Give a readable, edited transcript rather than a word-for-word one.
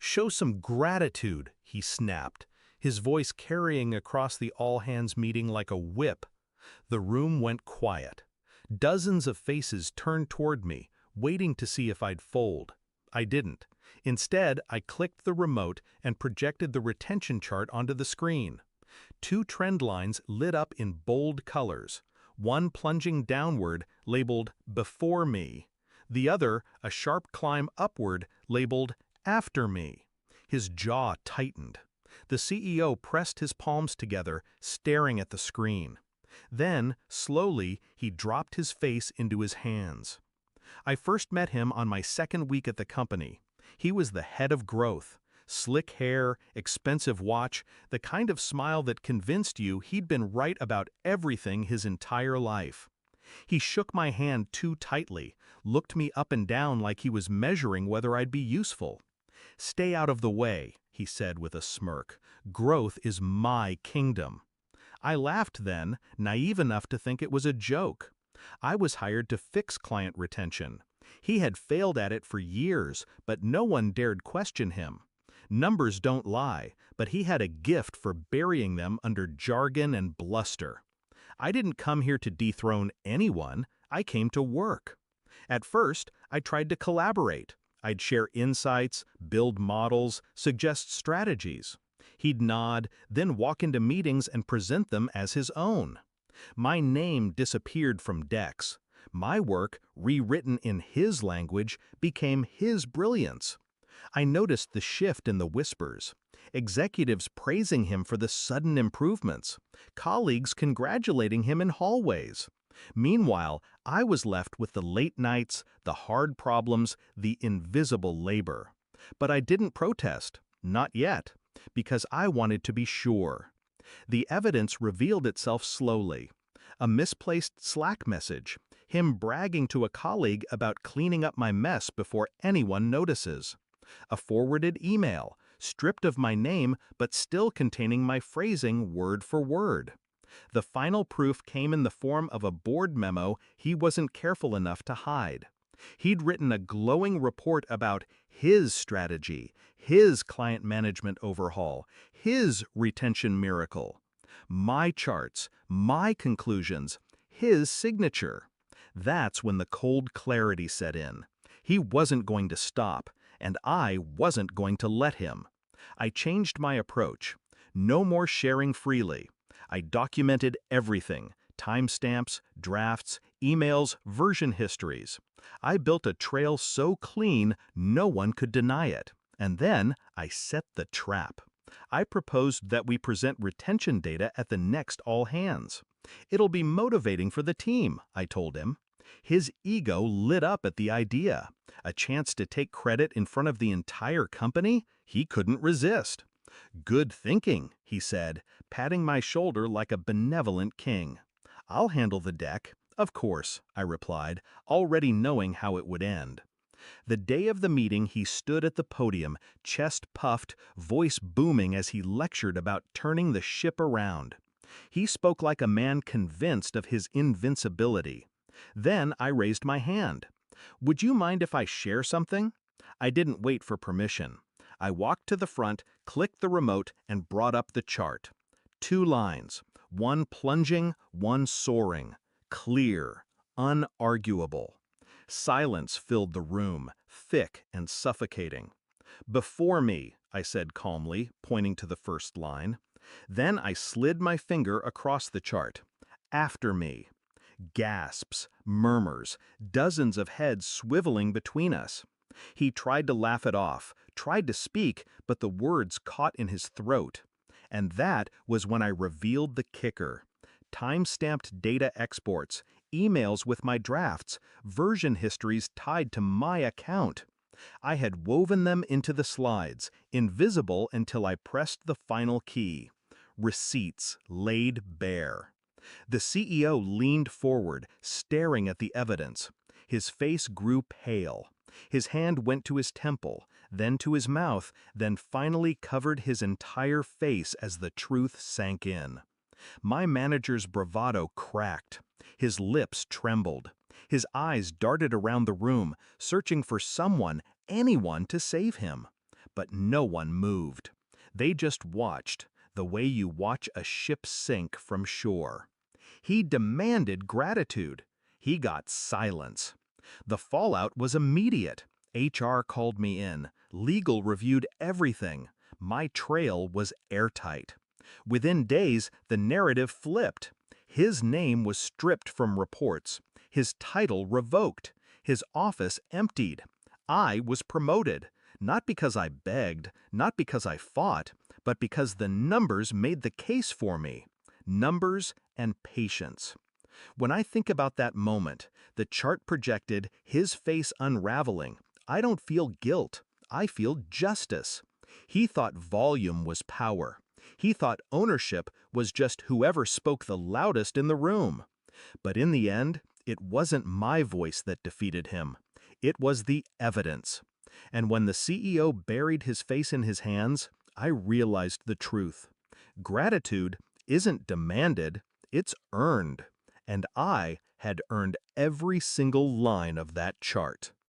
"Show some gratitude," he snapped, his voice carrying across the all-hands meeting like a whip. The room went quiet. Dozens of faces turned toward me, waiting to see if I'd fold. I didn't. Instead, I clicked the remote and projected the retention chart onto the screen. Two trend lines lit up in bold colors, one plunging downward, labeled "Before Me," the other a sharp climb upward, labeled "After Me." His jaw tightened. The CEO pressed his palms together, staring at the screen. Then, slowly, he dropped his face into his hands. I first met him on my second week at the company. He was the head of growth. Slick hair, expensive watch, the kind of smile that convinced you he'd been right about everything his entire life. He shook my hand too tightly, looked me up and down like he was measuring whether I'd be useful. "Stay out of the way," he said with a smirk. "Growth is my kingdom." I laughed then, naive enough to think it was a joke. I was hired to fix client retention. He had failed at it for years, but no one dared question him. Numbers don't lie, but he had a gift for burying them under jargon and bluster. I didn't come here to dethrone anyone, I came to work. At first, I tried to collaborate. I'd share insights, build models, suggest strategies. He'd nod, then walk into meetings and present them as his own. My name disappeared from decks. My work, rewritten in his language, became his brilliance. I noticed the shift in the whispers. Executives praising him for the sudden improvements. Colleagues congratulating him in hallways. Meanwhile, I was left with the late nights, the hard problems, the invisible labor. But I didn't protest. Not yet. Because I wanted to be sure. The evidence revealed itself slowly. A misplaced Slack message, him bragging to a colleague about cleaning up my mess before anyone notices. A forwarded email, stripped of my name but still containing my phrasing word for word. The final proof came in the form of a board memo he wasn't careful enough to hide. He'd written a glowing report about his strategy, his client management overhaul, his retention miracle. My charts, my conclusions, his signature. That's when the cold clarity set in. He wasn't going to stop, and I wasn't going to let him. I changed my approach. No more sharing freely. I documented everything. Timestamps, drafts, emails, version histories. I built a trail so clean no one could deny it. And then I set the trap. I proposed that we present retention data at the next all hands. "It'll be motivating for the team," I told him. His ego lit up at the idea. A chance to take credit in front of the entire company? He couldn't resist. "Good thinking," he said, patting my shoulder like a benevolent king. "I'll handle the deck." "Of course," I replied, already knowing how it would end. The day of the meeting he stood at the podium, chest puffed, voice booming as he lectured about turning the ship around. He spoke like a man convinced of his invincibility. Then I raised my hand. "Would you mind if I share something?" I didn't wait for permission. I walked to the front, clicked the remote, and brought up the chart. 2 lines, one plunging, one soaring. Clear, unarguable. Silence filled the room, thick and suffocating. "Before me," I said calmly, pointing to the first line. Then I slid my finger across the chart. "After me." Gasps, murmurs, dozens of heads swiveling between us. He tried to laugh it off, tried to speak, but the words caught in his throat. And that was when I revealed the kicker. Time-stamped data exports, emails with my drafts, version histories tied to my account. I had woven them into the slides, invisible until I pressed the final key. Receipts laid bare. The CEO leaned forward, staring at the evidence. His face grew pale. His hand went to his temple, then to his mouth, then finally covered his entire face as the truth sank in. My manager's bravado cracked. His lips trembled. His eyes darted around the room, searching for someone, anyone to save him. But no one moved. They just watched, the way you watch a ship sink from shore. He demanded gratitude. He got silence. The fallout was immediate. HR called me in. Legal reviewed everything. My trail was airtight. Within days, the narrative flipped. His name was stripped from reports. His title revoked. His office emptied. I was promoted. Not because I begged, not because I fought, but because the numbers made the case for me. Numbers and patience. When I think about that moment, the chart projected his face unraveling. I don't feel guilt. I feel justice. He thought volume was power. He thought ownership was just whoever spoke the loudest in the room. But in the end, it wasn't my voice that defeated him. It was the evidence. And when the CEO buried his face in his hands, I realized the truth. Gratitude isn't demanded, it's earned. And I had earned every single line of that chart.